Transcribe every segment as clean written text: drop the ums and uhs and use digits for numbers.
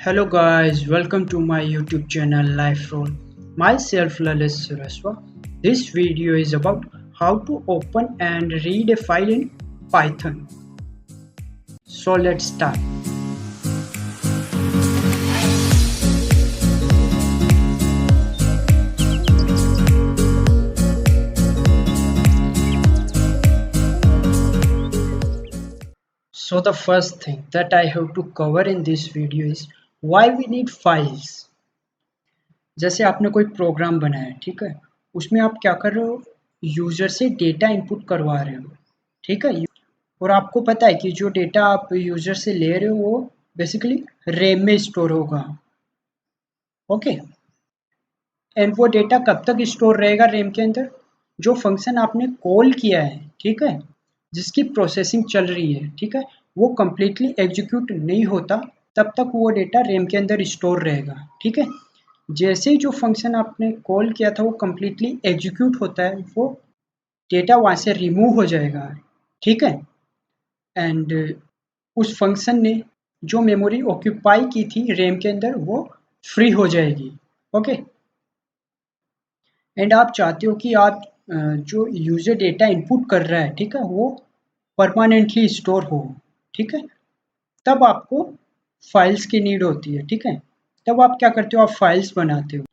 Hello guys, welcome to my YouTube channel Life Role. Myself Lalit Suraswa. This video is about how to open and read a file in Python. So let's start. So the first thing that I have to cover in this video is why we need files. जैसे आपने कोई programme बनाया, ठीक है, उसमें आप क्या कर रहे हो, यूजर से डेटा इनपुट करवा रहे हो, ठीक है, और आपको पता है कि जो डेटा आप यूजर से ले रहे हो वो बेसिकली रैम में स्टोर होगा। ओके, एंड वो डेटा कब तक स्टोर रहेगा रैम के अंदर? जो फंक्शन आपने कॉल किया है, ठीक है, जिसकी प्रोसेसिंग चल रही है, ठीक है, वो कंप्लीटली एग्जीक्यूट नहीं होता तब तक वो डेटा रैम के अंदर स्टोर रहेगा। ठीक है, जैसे ही जो फंक्शन आपने कॉल किया था वो कंप्लीटली एग्जीक्यूट होता है, वो डेटा वहाँ से रिमूव हो जाएगा। ठीक है, एंड उस फंक्शन ने जो मेमोरी ऑक्यूपाई की थी रैम के अंदर वो फ्री हो जाएगी। ओके, एंड आप चाहते हो कि आप जो यूजर डेटा इनपुट कर रहा है, ठीक है, वो परमानेंटली स्टोर हो। ठीक है, तब आपको फाइल्स की नीड होती है। ठीक है, तब आप क्या करते हो, आप फाइल्स बनाते हो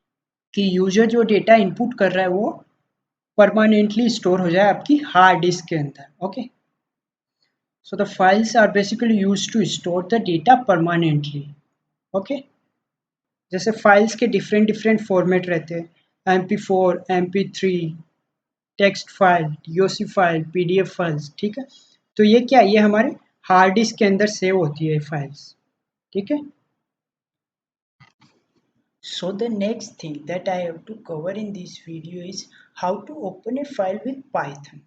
कि यूजर जो डेटा इनपुट कर रहा है वो परमानेंटली स्टोर हो जाए आपकी हार्ड डिस्क के अंदर। Okay, so the files are basically used to store the data permanently. Okay, जैसे फाइल्स के डिफरेंट डिफरेंट फॉर्मेट रहते हैं, MP4, MP3, text file, DOC file, PDF files. ठीक है, तो ये क्या, ये हमारे हार्ड डिस्क के अंदर सेव होती है फाइल्स। ठीक है, so the next thing that I have to cover in this video is how to open a file with Python.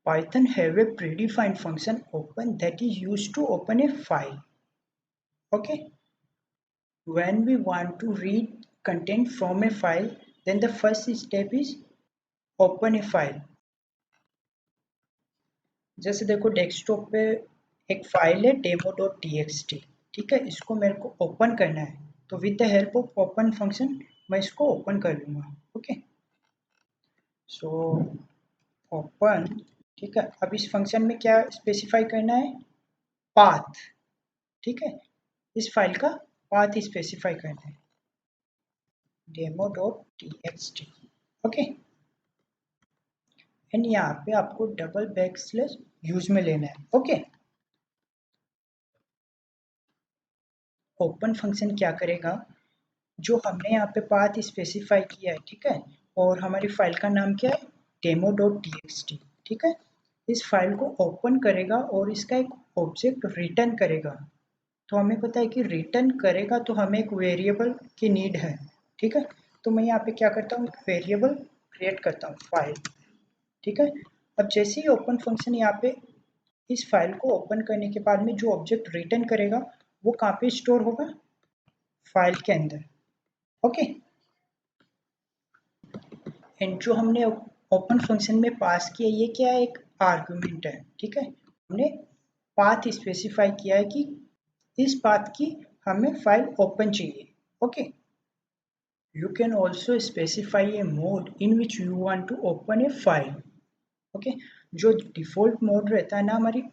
Python have a predefined function open that is used to open a file. Okay, when we want to read content from a file, then the first step is open a file. जैसे देखो desktop पे एक file है demo.txt। ठीक है, इसको मेरे को ओपन करना है, तो with the help of open function मैं इसको ओपन कर लूँगा। Okay, so open. ठीक है, अब इस फंक्शन में क्या स्पेसिफाई करना है, पाथ। ठीक है, इस फाइल का पाथ स्पेसिफाई करना है, demo.txt। ओके, एंड यहाँ पे आपको डबल बैक स्लैश यूज में लेना है। ओके, ओपन फंक्शन क्या करेगा, जो हमने यहाँ पे पाथ स्पेसिफाई किया है, ठीक है, और हमारी फाइल का नाम क्या है, demo.txt। ठीक है, इस फाइल को ओपन करेगा और इसका एक ऑब्जेक्ट रिटर्न करेगा। तो हमें पता है कि रिटर्न करेगा तो हमें एक वेरिएबल की नीड है। ठीक है, तो मैं यहाँ पे क्या करता हूँ, एक वेरिएबल क्रिएट करता हूँ, फाइल। ठीक है, अब जैसे ही ओपन फंक्शन यहाँ पे इस फाइल को ओपन करने के बाद में जो ऑब्जेक्ट रिटर्न करेगा वो कहाँ पे स्टोर होगा, फाइल के अंदर। ओके, एंड जो हमने ओपन फंक्शन में पास किया ये क्या है, एक आर्गुमेंट है। ठीक है, हमने पाथ स्पेसिफाई किया है कि इस पाथ की हमें फाइल ओपन चाहिए। Okay, you can also specify a mode in which you want to open a file. Okay, जो डिफ़ॉल्ट मोड रहता है ना हमारी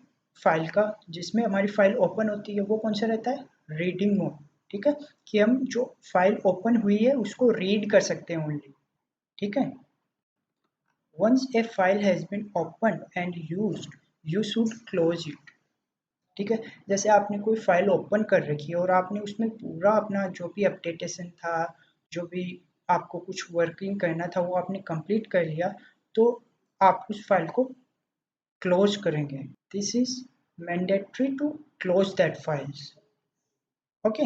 फाइल का, जिसमें हमारी फाइल ओपन होती है, वो कौन सा रहता है, रीडिंग मोड। ठीक है, कि हम जो फाइल ओपन हुई है उसको रीड कर सकते हैं ओनली। ठीक है, once a file has been open and used you should close it. ठीक है, जैसे आपने कोई फाइल ओपन कर रखी है और आपने उसमें पूरा अपना जो भी अपडेटेशन था, जो भी आपको कुछ वर्किंग करना था वो आपने कंप्लीट कर लिया, तो आप उस फाइल को क्लोज करेंगे। This is mandatory to close that files. Okay,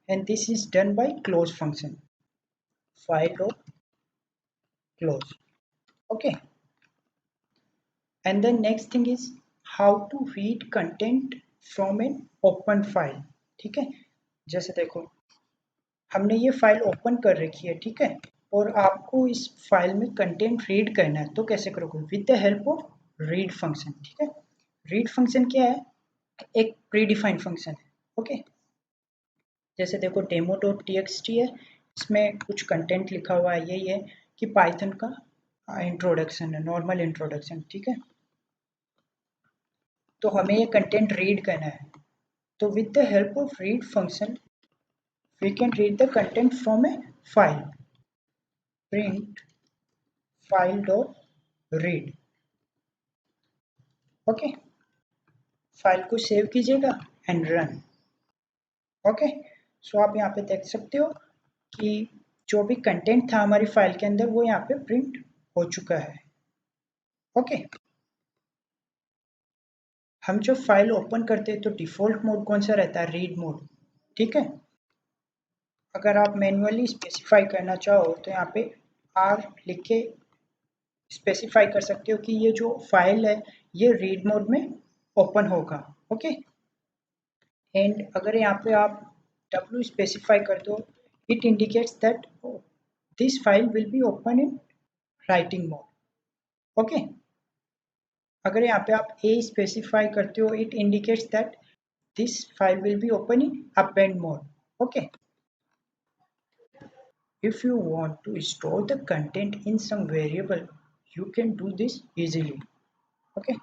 and this is done by close function, file dot close. Okay, and the next thing is how to read content from an open file. ठीक है, जैसे देखो हमने ये file open कर रखी है, ठीक है, और आपको इस फाइल में कंटेंट रीड करना है, तो कैसे करोगे, with the help of read function. ठीक है, रीड फंक्शन क्या है, एक प्री डिफाइंड फंक्शन है। ओके, जैसे देखो demo.txt है, इसमें कुछ कंटेंट लिखा हुआ है, यही है कि पाइथन का इंट्रोडक्शन है, नॉर्मल इंट्रोडक्शन, ठीक है। तो हमें ये कंटेंट रीड करना है, तो with the help of read function we can read the content from a file. Print file dot read, okay. File को सेव कीजिएगा एंड रन, ओके। सो आप यहाँ पे देख सकते हो कि जो भी कंटेंट था हमारी फाइल के अंदर वो यहाँ पे प्रिंट हो चुका है, ओके। हम जब फाइल ओपन करते हैं तो डिफ़ॉल्ट मोड कौन सा रहता है, रीड मोड, ठीक है। अगर आप मैन्युअली स्पेसिफाई करना चाहो तो यहाँ पे आर लिख के स्पेसिफाई कर सकते हो कि ये जो फाइल है ये रीड मोड में ओपन होगा, ओके। एंड अगर यहाँ पे आप W स्पेसिफाई कर दो, it indicates that this file will be open in writing mode, okay. अगर यहाँ पे आप A स्पेसिफाई करते हो, it indicates that this file will be open in append mode, okay. If you want to store the content in some variable, you can do this easily, okay।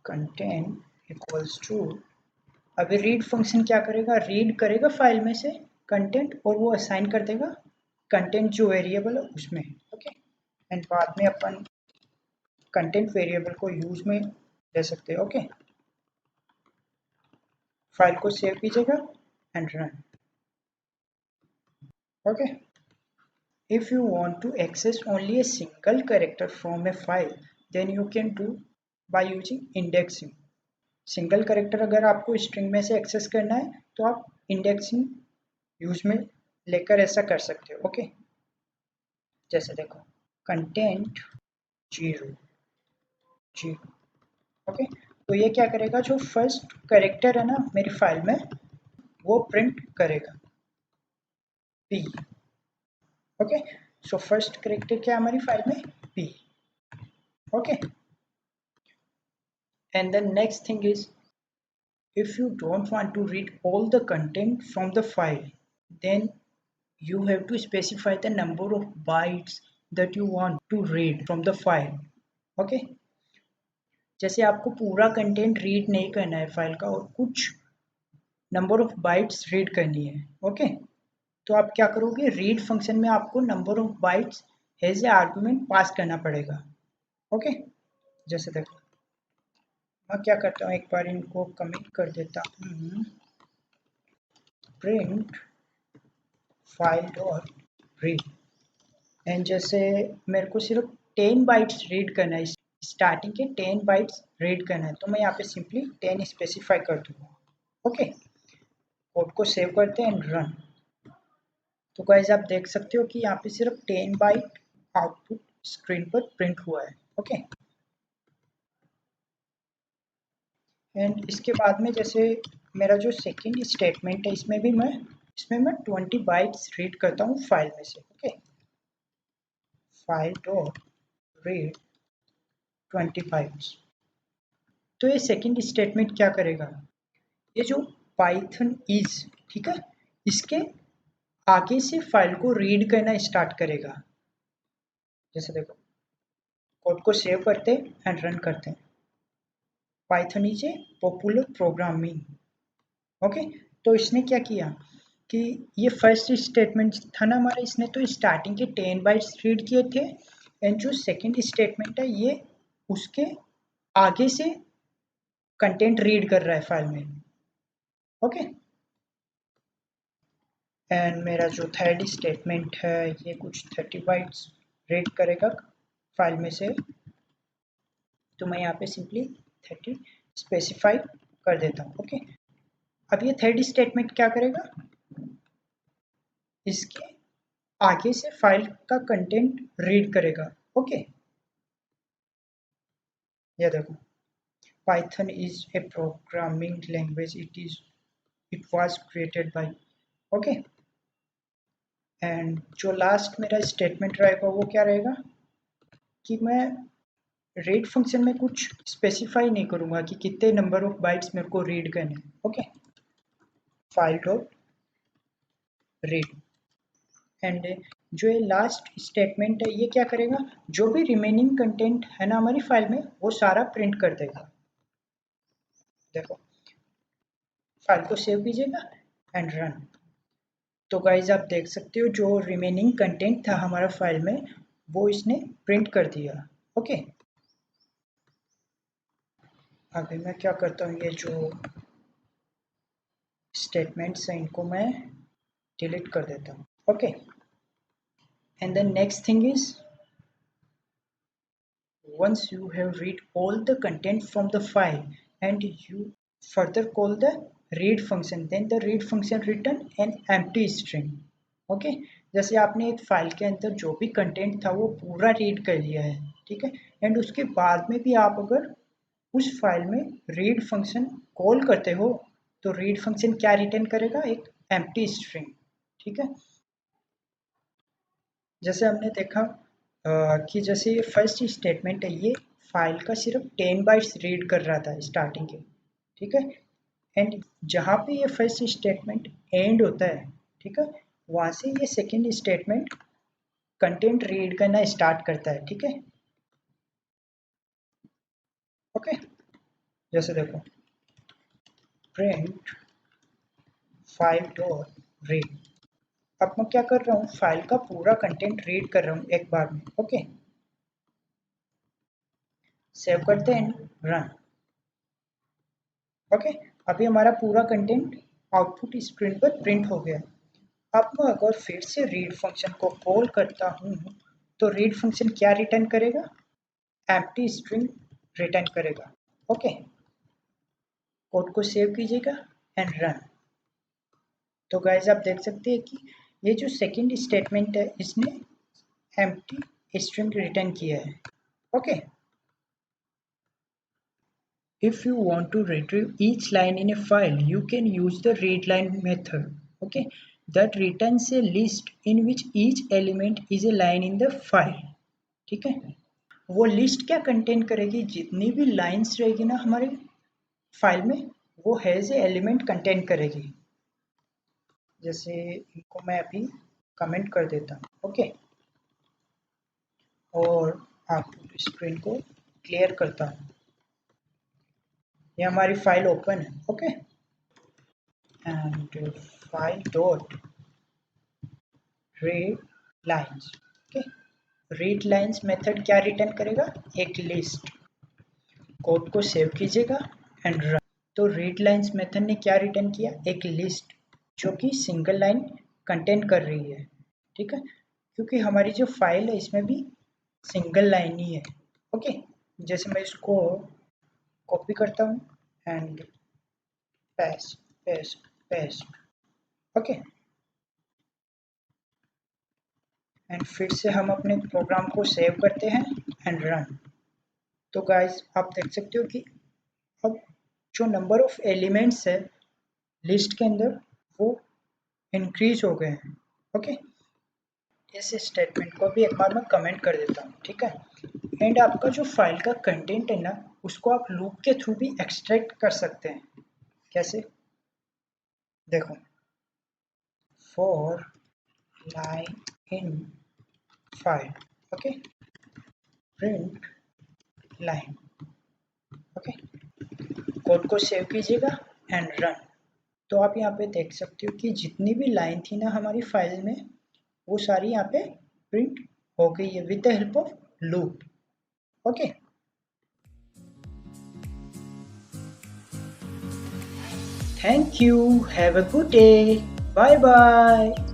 content equals to, अभी read function क्या करेगा, read करेगा file में से content और वो assign कर देगा कंटेंट जो वेरिएबल है उसमें, ओके। एंड बाद में अपन कंटेंट वेरिएबल को यूज में ले सकते हैं, ओके। फाइल को सेव कीजिएगा and run, okay. If you want to access only a single character from a file, then you can do by using indexing. Single character अगर आपको स्ट्रिंग में से एक्सेस करना है तो आप इंडेक्सिंग यूज में लेकर ऐसा कर सकते हो, ओके। जैसे देखो कंटेंट 0 0, ओके। तो ये क्या करेगा, जो फर्स्ट करेक्टर है ना मेरी फाइल में वो प्रिंट करेगा p, okay. So first character क्या है हमारी फाइल में, p, okay. And the next thing is, if you don't want to read all the content from the file, then you have to specify the number of bytes that you want to read from the file, okay। जैसे आपको पूरा content read नहीं करना है file का और कुछ number of bytes read करनी है, ओके। तो आप क्या करोगे, रीड फंक्शन में आपको number of bytes as a argument pass करना पड़ेगा, ओके। जैसे देखो मैं क्या करता हूँ, एक बार इनको कमिट कर देता हूँ, print file dot read, and जैसे मेरे को सिर्फ 10 बाइट्स रीड करना है, स्टार्टिंग के 10 बाइट्स रीड करना है, तो मैं यहाँ पे सिंपली 10 स्पेसिफाई कर दूंगा, ओके। कोड को सेव करते हैं एंड रन। तो गाइस आप देख सकते हो कि यहाँ पे सिर्फ 10 बाइट आउटपुट स्क्रीन पर प्रिंट हुआ है, ओके। एंड इसके बाद में जैसे मेरा जो सेकंड स्टेटमेंट है इसमें मैं 20 बाइट्स रीड करता हूँ फाइल में से, okay. File dot read 20 bytes. तो ये सेकंड स्टेटमेंट क्या करेगा, ये जो पाइथन इज, ठीक है, इसके आगे से फाइल को रीड करना स्टार्ट करेगा। जैसे देखो कोड को सेव करते एंड रन करते हैं, Python is a popular programming, okay. तो इसने क्या किया कि ये फर्स्ट स्टेटमेंट था ना हमारा, इसने तो स्टार्टिंग के 10 बाइट्स रीड किए थे, एंड जो सेकंड स्टेटमेंट है ये उसके आगे से कंटेंट रीड कर रहा है फाइल में, ओके। एंड मेरा जो थर्ड स्टेटमेंट है ये कुछ 30 बाइट्स रीड करेगा फाइल में से, तो मैं यहाँ पे सिंपली 30 स्पेसिफाई कर देता हूँ, ओके। अब ये थर्ड स्टेटमेंट क्या करेगा, इसके आगे से फाइल का कंटेंट रीड करेगा, ओके। ये देखो Python is a programming language, it was created by, okay. And जो लास्ट मेरा स्टेटमेंट रहेगा वो क्या रहेगा कि मैं रीड फंक्शन में कुछ स्पेसिफाई नहीं करूँगा कि कितने नंबर ऑफ बाइट्स मेरे को रीड करने हैं, okay. File dot read. And जो ये लास्ट स्टेटमेंट है ये क्या करेगा, जो भी रिमेनिंग कंटेंट है ना हमारी फाइल में वो सारा प्रिंट कर देगा। देखो फाइल को सेव कीजिएगा एंड रन। तो गाइज आप देख सकते हो जो रिमेनिंग कंटेंट था हमारा फाइल में वो इसने प्रिंट कर दिया। ओके, अभी मैं क्या करता हूँ, ये जो स्टेटमेंट्स हैं इनको मैं डिलीट कर देता हूँ। Okay, and the next thing is once you have read all the content from the file and you further call the read function, then the read function return an empty string। Okay, जैसे आपने एक file के अंदर जो भी content था वो पूरा रीड कर लिया है, ठीक है, एंड उसके बाद में भी आप अगर उस फाइल में रीड फंक्शन कॉल करते हो तो रीड फंक्शन क्या रिटर्न करेगा, एक एम्प्टी स्ट्रिंग। ठीक है, जैसे हमने देखा कि जैसे ये फर्स्ट स्टेटमेंट है ये फाइल का सिर्फ 10 बाइट्स रीड कर रहा था स्टार्टिंग के, ठीक है, एंड जहाँ पे ये फर्स्ट स्टेटमेंट एंड होता है, ठीक है, वहाँ से ये सेकेंड स्टेटमेंट कंटेंट रीड करना स्टार्ट करता है। ठीक है, ओके, जैसे देखो प्रिंट फाइल डॉट रीड। अब मैं क्या कर रहा हूँ, फाइल का पूरा कंटेंट रीड कर रहा हूँ एक बार में। ओके, सेव करते हैं, रन। ओके, अभी हमारा पूरा कंटेंट आउटपुट स्क्रीन पर प्रिंट हो गया। अब मैं अगर फिर से रीड फंक्शन को कॉल करता हूँ तो रीड फंक्शन क्या रिटर्न करेगा, एम्प्टी स्ट्रिंग रिटर्न करेगा। ओके, कोड को सेव कीजिएगा एंड रन। तो गाइस आप देख सकते हैं कि ये जो सेकंड स्टेटमेंट है इसने एम्प्टी स्ट्रिंग रिटर्न किया है। Okay, if you want to retrieve each line in a file you can use the readline method, okay, that returns a list in which each element is a line in the file। ठीक है, वो list क्या contain करेगी, जितनी भी lines रहेगी ना हमारे फाइल में वो हैज ए एलिमेंट कंटेन करेगी। जैसे इनको मैं अभी कमेंट कर देता हूँ। ओके, और आप स्क्रीन को क्लियर करता हूँ, ये हमारी फाइल ओपन है। Okay, and file dot read lines. Okay, read lines method क्या रिटर्न करेगा, एक लिस्ट। कोड को सेव कीजिएगा एंड रन। तो रीड लाइन्स मेथड ने क्या रिटर्न किया, एक लिस्ट जो कि सिंगल लाइन कंटेन कर रही है। ठीक है, क्योंकि हमारी जो फाइल है इसमें भी सिंगल लाइन ही है। ओके, जैसे मैं इसको कॉपी करता हूँ and paste paste paste. Okay, and फिर से हम अपने प्रोग्राम को सेव करते हैं एंड रन। तो गाइस आप देख सकते हो कि अब जो नंबर ऑफ एलिमेंट्स है लिस्ट के अंदर वो इंक्रीज हो गए हैं। ओके, इस स्टेटमेंट को भी एक बार मैं कमेंट कर देता हूँ। ठीक है, एंड आपका जो फाइल का कंटेंट है ना उसको आप लूप के थ्रू भी एक्सट्रैक्ट कर सकते हैं। कैसे, देखो for line in file, okay, print line. Okay, code को सेव कीजिएगा एंड रन। तो आप यहाँ पे देख सकते हो कि जितनी भी लाइन थी ना हमारी फाइल में वो सारी यहाँ पे प्रिंट हो गई है with the help of loop. Okay, thank you, have a good day, bye bye.